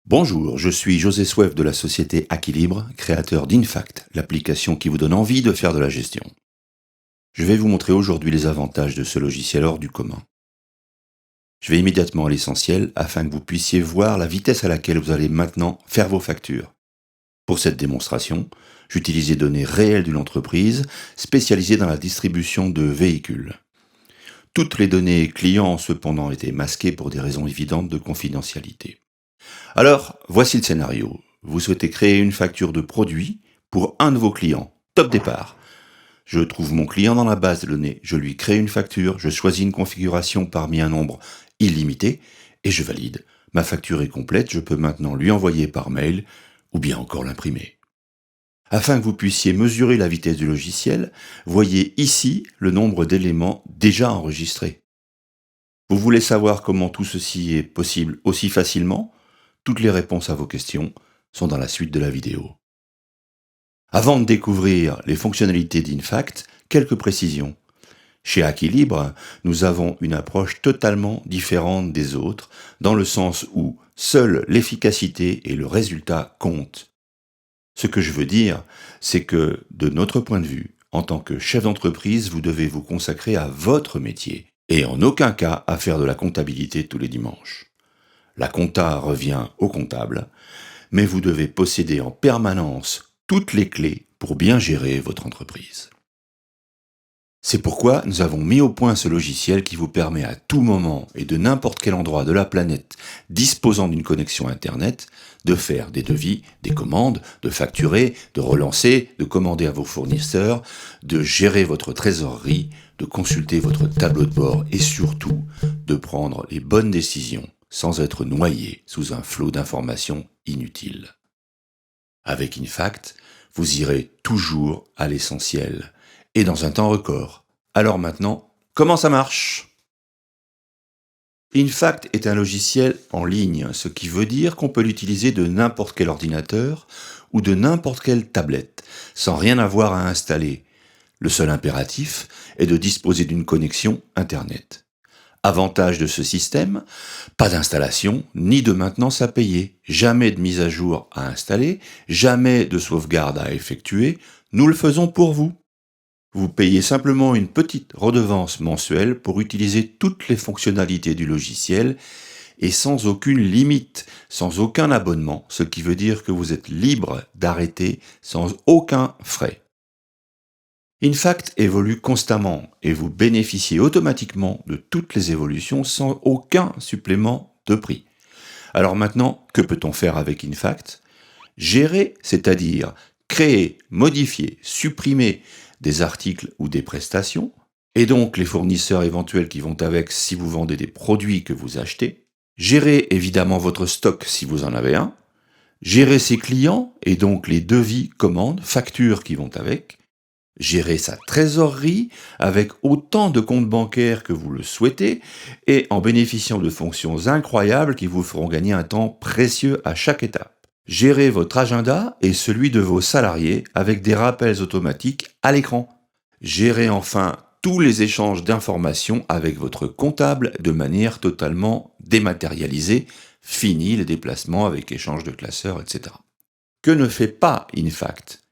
Bonjour, je suis José Swef de la société Aquilibre, créateur d'Infact, l'application qui vous donne envie de faire de la gestion. Je vais vous montrer aujourd'hui les avantages de ce logiciel hors du commun. Je vais immédiatement à l'essentiel afin que vous puissiez voir la vitesse à laquelle vous allez maintenant faire vos factures. Pour cette démonstration, j'utilise les données réelles d'une entreprise spécialisée dans la distribution de véhicules. Toutes les données clients ont cependant été masquées pour des raisons évidentes de confidentialité. Alors, voici le scénario. Vous souhaitez créer une facture de produit pour un de vos clients. Top départ. Je trouve mon client dans la base de données, je lui crée une facture, je choisis une configuration parmi un nombre illimité et je valide. Ma facture est complète, je peux maintenant lui envoyer par mail ou bien encore l'imprimer. Afin que vous puissiez mesurer la vitesse du logiciel, voyez ici le nombre d'éléments déjà enregistrés. Vous voulez savoir comment tout ceci est possible aussi facilement ? Toutes les réponses à vos questions sont dans la suite de la vidéo. Avant de découvrir les fonctionnalités d'Infact, quelques précisions. Chez Aquilibre, nous avons une approche totalement différente des autres, dans le sens où seule l'efficacité et le résultat comptent. Ce que je veux dire, c'est que, de notre point de vue, en tant que chef d'entreprise, vous devez vous consacrer à votre métier, et en aucun cas à faire de la comptabilité tous les dimanches. La compta revient au comptable, mais vous devez posséder en permanence toutes les clés pour bien gérer votre entreprise. C'est pourquoi nous avons mis au point ce logiciel qui vous permet à tout moment et de n'importe quel endroit de la planète disposant d'une connexion Internet de faire des devis, des commandes, de facturer, de relancer, de commander à vos fournisseurs, de gérer votre trésorerie, de consulter votre tableau de bord et surtout de prendre les bonnes décisions sans être noyé sous un flot d'informations inutiles. Avec Infact, vous irez toujours à l'essentiel, et dans un temps record. Alors maintenant, comment ça marche ? Infact est un logiciel en ligne, ce qui veut dire qu'on peut l'utiliser de n'importe quel ordinateur ou de n'importe quelle tablette, sans rien avoir à installer. Le seul impératif est de disposer d'une connexion Internet. Avantage de ce système, pas d'installation ni de maintenance à payer, jamais de mise à jour à installer, jamais de sauvegarde à effectuer, nous le faisons pour vous. Vous payez simplement une petite redevance mensuelle pour utiliser toutes les fonctionnalités du logiciel et sans aucune limite, sans aucun abonnement, ce qui veut dire que vous êtes libre d'arrêter sans aucun frais. Infact évolue constamment et vous bénéficiez automatiquement de toutes les évolutions sans aucun supplément de prix. Alors maintenant, que peut-on faire avec Infact ? Gérer, c'est-à-dire créer, modifier, supprimer des articles ou des prestations, et donc les fournisseurs éventuels qui vont avec si vous vendez des produits que vous achetez. Gérer évidemment votre stock si vous en avez un. Gérer ses clients et donc les devis, commandes, factures qui vont avec. Gérer sa trésorerie avec autant de comptes bancaires que vous le souhaitez et en bénéficiant de fonctions incroyables qui vous feront gagner un temps précieux à chaque étape. Gérer votre agenda et celui de vos salariés avec des rappels automatiques à l'écran. Gérer enfin tous les échanges d'informations avec votre comptable de manière totalement dématérialisée. Fini les déplacements avec échange de classeurs, etc. Que ne fait pas Infact ?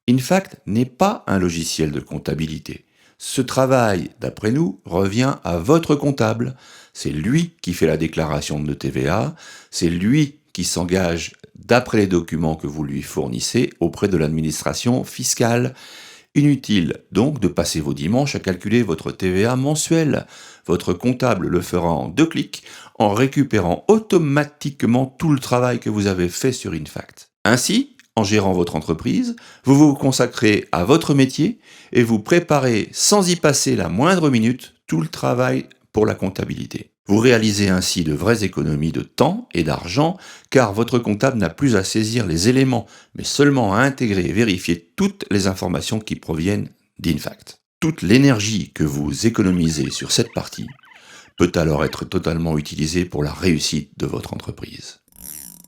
Infact n'est pas un logiciel de comptabilité. Ce travail, d'après nous, revient à votre comptable. C'est lui qui fait la déclaration de TVA, c'est lui qui s'engage d'après les documents que vous lui fournissez auprès de l'administration fiscale. Inutile donc de passer vos dimanches à calculer votre TVA mensuelle. Votre comptable le fera en 2 clics en récupérant automatiquement tout le travail que vous avez fait sur Infact. Ainsi, en gérant votre entreprise, vous vous consacrez à votre métier et vous préparez sans y passer la moindre minute tout le travail pour la comptabilité. Vous réalisez ainsi de vraies économies de temps et d'argent car votre comptable n'a plus à saisir les éléments mais seulement à intégrer et vérifier toutes les informations qui proviennent d'Infact. Toute l'énergie que vous économisez sur cette partie peut alors être totalement utilisée pour la réussite de votre entreprise.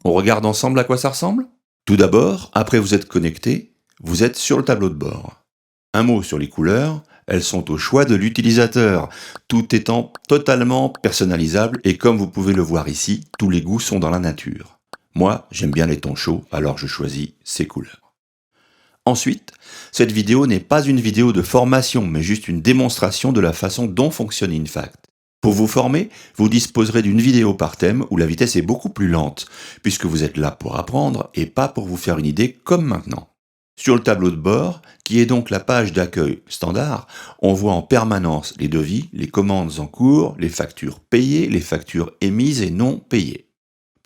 On regarde ensemble à quoi ça ressemble ? Tout d'abord, après vous êtes connecté, vous êtes sur le tableau de bord. Un mot sur les couleurs, elles sont au choix de l'utilisateur, tout étant totalement personnalisable et comme vous pouvez le voir ici, tous les goûts sont dans la nature. Moi, j'aime bien les tons chauds, alors je choisis ces couleurs. Ensuite, cette vidéo n'est pas une vidéo de formation, mais juste une démonstration de la façon dont fonctionne InFact. Pour vous former, vous disposerez d'une vidéo par thème où la vitesse est beaucoup plus lente, puisque vous êtes là pour apprendre et pas pour vous faire une idée comme maintenant. Sur le tableau de bord, qui est donc la page d'accueil standard, on voit en permanence les devis, les commandes en cours, les factures payées, les factures émises et non payées.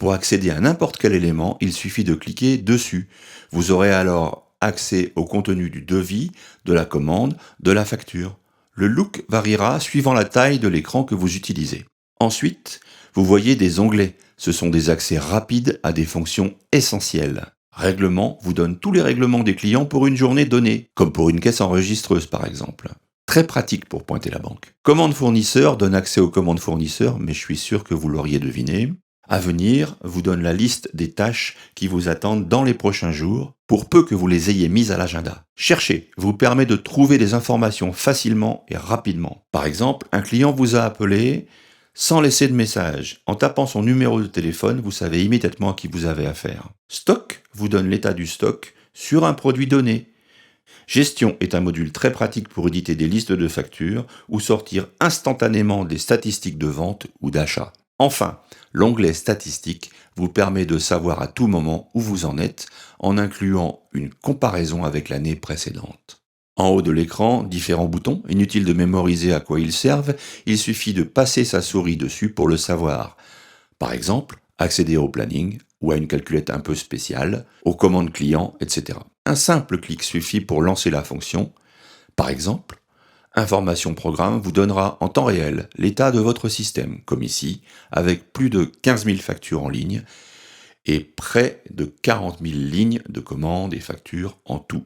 Pour accéder à n'importe quel élément, il suffit de cliquer dessus. Vous aurez alors accès au contenu du devis, de la commande, de la facture. Le look variera suivant la taille de l'écran que vous utilisez. Ensuite, vous voyez des onglets. Ce sont des accès rapides à des fonctions essentielles. Règlement vous donne tous les règlements des clients pour une journée donnée, comme pour une caisse enregistreuse par exemple. Très pratique pour pointer la banque. Commande fournisseur donne accès aux commandes fournisseurs, mais je suis sûr que vous l'auriez deviné. Avenir vous donne la liste des tâches qui vous attendent dans les prochains jours, pour peu que vous les ayez mises à l'agenda. Chercher vous permet de trouver des informations facilement et rapidement. Par exemple, un client vous a appelé sans laisser de message. En tapant son numéro de téléphone, vous savez immédiatement à qui vous avez affaire. Stock vous donne l'état du stock sur un produit donné. Gestion est un module très pratique pour éditer des listes de factures ou sortir instantanément des statistiques de vente ou d'achat. Enfin, l'onglet Statistiques vous permet de savoir à tout moment où vous en êtes en incluant une comparaison avec l'année précédente. En haut de l'écran, différents boutons, inutile de mémoriser à quoi ils servent, il suffit de passer sa souris dessus pour le savoir. Par exemple, accéder au planning ou à une calculette un peu spéciale, aux commandes clients, etc. Un simple clic suffit pour lancer la fonction. Par exemple, Information Programme vous donnera en temps réel l'état de votre système, comme ici, avec plus de 15 000 factures en ligne et près de 40 000 lignes de commandes et factures en tout.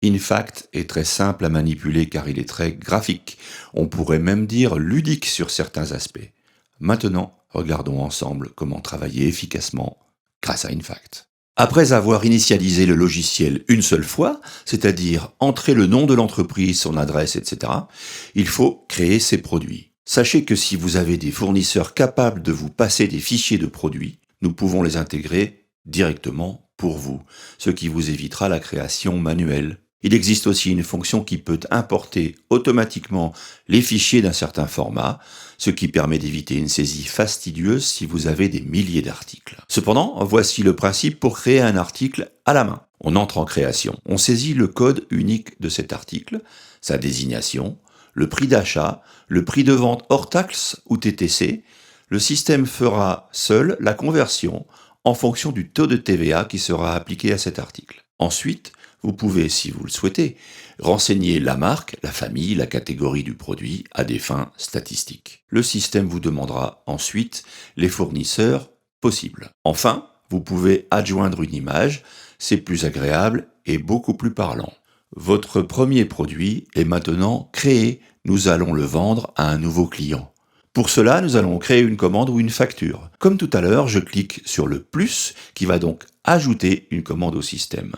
InFact est très simple à manipuler car il est très graphique, on pourrait même dire ludique sur certains aspects. Maintenant, regardons ensemble comment travailler efficacement grâce à InFact. Après avoir initialisé le logiciel une seule fois, c'est-à-dire entrer le nom de l'entreprise, son adresse, etc., il faut créer ses produits. Sachez que si vous avez des fournisseurs capables de vous passer des fichiers de produits, nous pouvons les intégrer directement pour vous, ce qui vous évitera la création manuelle. Il existe aussi une fonction qui peut importer automatiquement les fichiers d'un certain format, ce qui permet d'éviter une saisie fastidieuse si vous avez des milliers d'articles. Cependant, voici le principe pour créer un article à la main. On entre en création, on saisit le code unique de cet article, sa désignation, le prix d'achat, le prix de vente hors taxe ou TTC. Le système fera seul la conversion en fonction du taux de TVA qui sera appliqué à cet article. Ensuite, vous pouvez, si vous le souhaitez, renseigner la marque, la famille, la catégorie du produit à des fins statistiques. Le système vous demandera ensuite les fournisseurs possibles. Enfin, vous pouvez adjoindre une image, c'est plus agréable et beaucoup plus parlant. Votre premier produit est maintenant créé, nous allons le vendre à un nouveau client. Pour cela, nous allons créer une commande ou une facture. Comme tout à l'heure, je clique sur le plus qui va donc ajouter une commande au système.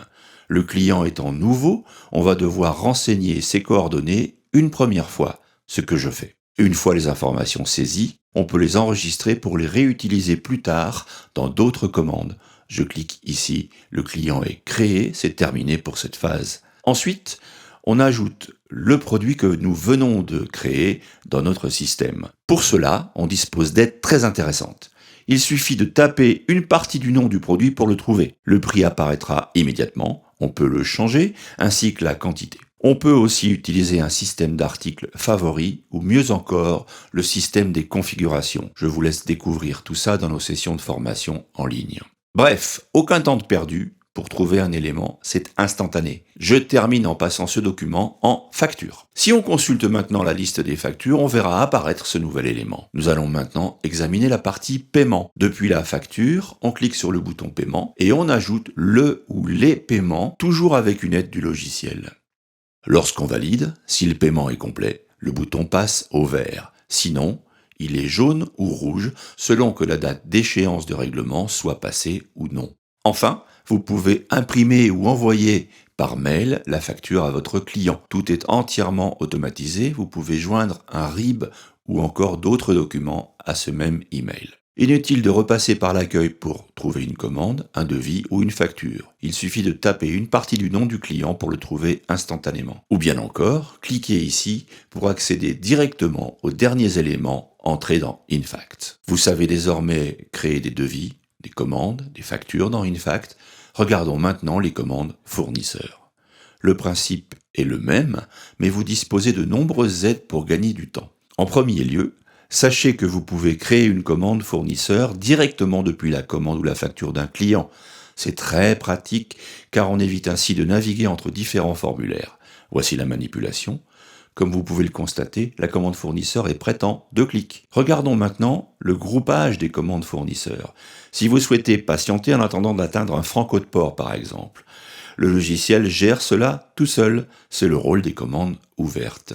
Le client étant nouveau, on va devoir renseigner ses coordonnées une première fois, ce que je fais. Une fois les informations saisies, on peut les enregistrer pour les réutiliser plus tard dans d'autres commandes. Je clique ici, le client est créé, c'est terminé pour cette phase. Ensuite, on ajoute le produit que nous venons de créer dans notre système. Pour cela, on dispose d'aides très intéressantes. Il suffit de taper une partie du nom du produit pour le trouver. Le prix apparaîtra immédiatement, on peut le changer, ainsi que la quantité. On peut aussi utiliser un système d'articles favoris ou mieux encore, le système des configurations. Je vous laisse découvrir tout ça dans nos sessions de formation en ligne. Bref, aucun temps de perdu. Pour trouver un élément, c'est instantané. Je termine en passant ce document en facture. Si on consulte maintenant la liste des factures, on verra apparaître ce nouvel élément. Nous allons maintenant examiner la partie paiement. Depuis la facture, on clique sur le bouton paiement et on ajoute le ou les paiements, toujours avec une aide du logiciel. Lorsqu'on valide, si le paiement est complet, le bouton passe au vert. Sinon, il est jaune ou rouge selon que la date d'échéance de règlement soit passée ou non. Enfin, vous pouvez imprimer ou envoyer par mail la facture à votre client. Tout est entièrement automatisé, vous pouvez joindre un RIB ou encore d'autres documents à ce même email. Inutile de repasser par l'accueil pour trouver une commande, un devis ou une facture. Il suffit de taper une partie du nom du client pour le trouver instantanément. Ou bien encore, cliquez ici pour accéder directement aux derniers éléments entrés dans InFact. Vous savez désormais créer des devis, des commandes, des factures dans InFact. Regardons maintenant les commandes fournisseurs. Le principe est le même, mais vous disposez de nombreuses aides pour gagner du temps. En premier lieu, sachez que vous pouvez créer une commande fournisseur directement depuis la commande ou la facture d'un client. C'est très pratique car on évite ainsi de naviguer entre différents formulaires. Voici la manipulation. Comme vous pouvez le constater, la commande fournisseur est prête en 2 clics. Regardons maintenant le groupage des commandes fournisseurs. Si vous souhaitez patienter en attendant d'atteindre un franc-code port par exemple, le logiciel gère cela tout seul. C'est le rôle des commandes ouvertes.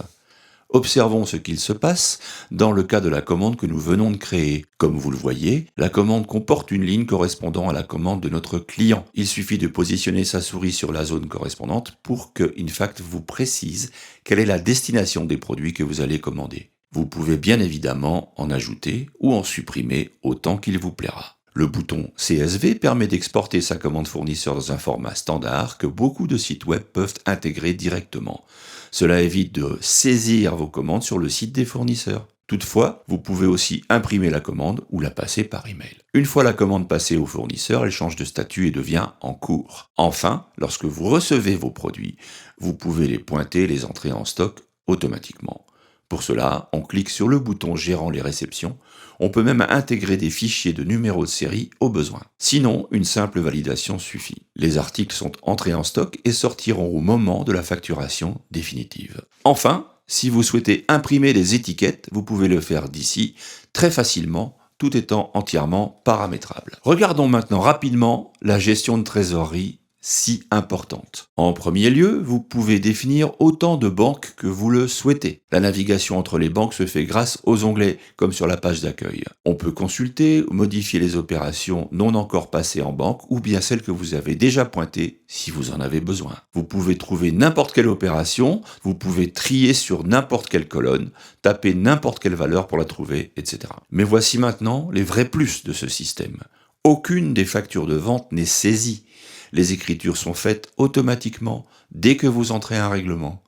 Observons ce qu'il se passe dans le cas de la commande que nous venons de créer. Comme vous le voyez, la commande comporte une ligne correspondant à la commande de notre client. Il suffit de positionner sa souris sur la zone correspondante pour que InFact vous précise quelle est la destination des produits que vous allez commander. Vous pouvez bien évidemment en ajouter ou en supprimer autant qu'il vous plaira. Le bouton CSV permet d'exporter sa commande fournisseur dans un format standard que beaucoup de sites web peuvent intégrer directement. Cela évite de saisir vos commandes sur le site des fournisseurs. Toutefois, vous pouvez aussi imprimer la commande ou la passer par email. Une fois la commande passée au fournisseur, elle change de statut et devient en cours. Enfin, lorsque vous recevez vos produits, vous pouvez les pointer et les entrer en stock automatiquement. Pour cela, on clique sur le bouton gérant les réceptions. On peut même intégrer des fichiers de numéros de série au besoin. Sinon, une simple validation suffit. Les articles sont entrés en stock et sortiront au moment de la facturation définitive. Enfin, si vous souhaitez imprimer des étiquettes, vous pouvez le faire d'ici très facilement, tout étant entièrement paramétrable. Regardons maintenant rapidement la gestion de trésorerie si importante. En premier lieu, vous pouvez définir autant de banques que vous le souhaitez. La navigation entre les banques se fait grâce aux onglets, comme sur la page d'accueil. On peut consulter ou modifier les opérations non encore passées en banque ou bien celles que vous avez déjà pointées si vous en avez besoin. Vous pouvez trouver n'importe quelle opération, vous pouvez trier sur n'importe quelle colonne, taper n'importe quelle valeur pour la trouver, etc. Mais voici maintenant les vrais plus de ce système. Aucune des factures de vente n'est saisie. Les écritures sont faites automatiquement dès que vous entrez un règlement.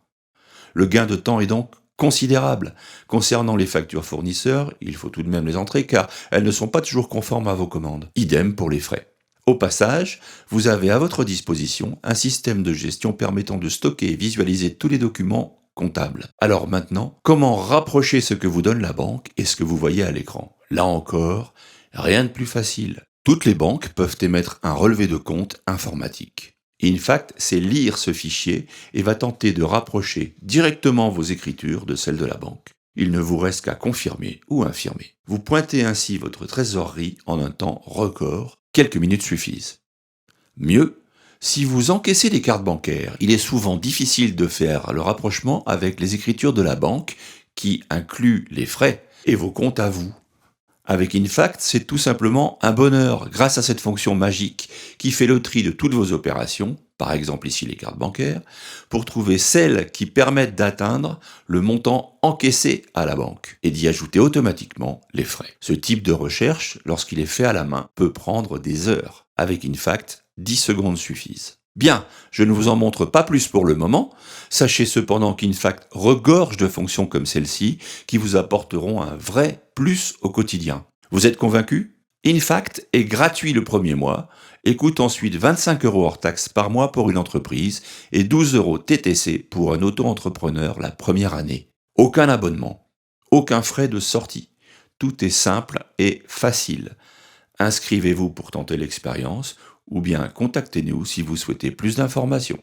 Le gain de temps est donc considérable. Concernant les factures fournisseurs, il faut tout de même les entrer car elles ne sont pas toujours conformes à vos commandes. Idem pour les frais. Au passage, vous avez à votre disposition un système de gestion permettant de stocker et visualiser tous les documents comptables. Alors maintenant, comment rapprocher ce que vous donne la banque et ce que vous voyez à l'écran? Là encore, rien de plus facile. Toutes les banques peuvent émettre un relevé de compte informatique. InFact sait lire ce fichier et va tenter de rapprocher directement vos écritures de celles de la banque. Il ne vous reste qu'à confirmer ou infirmer. Vous pointez ainsi votre trésorerie en un temps record. Quelques minutes suffisent. Mieux, si vous encaissez des cartes bancaires, il est souvent difficile de faire le rapprochement avec les écritures de la banque qui incluent les frais et vos comptes à vous. Avec InFact, c'est tout simplement un bonheur grâce à cette fonction magique qui fait le tri de toutes vos opérations, par exemple ici les cartes bancaires, pour trouver celles qui permettent d'atteindre le montant encaissé à la banque et d'y ajouter automatiquement les frais. Ce type de recherche, lorsqu'il est fait à la main, peut prendre des heures. Avec InFact, 10 secondes suffisent. Bien, je ne vous en montre pas plus pour le moment. Sachez cependant qu'InFact regorge de fonctions comme celle-ci qui vous apporteront un vrai plus au quotidien. Vous êtes convaincu? InFact est gratuit le premier mois et coûte ensuite 25 € hors taxe par mois pour une entreprise et 12 € TTC pour un auto-entrepreneur la première année. Aucun abonnement, aucun frais de sortie. Tout est simple et facile. Inscrivez-vous pour tenter l'expérience ou bien contactez-nous si vous souhaitez plus d'informations.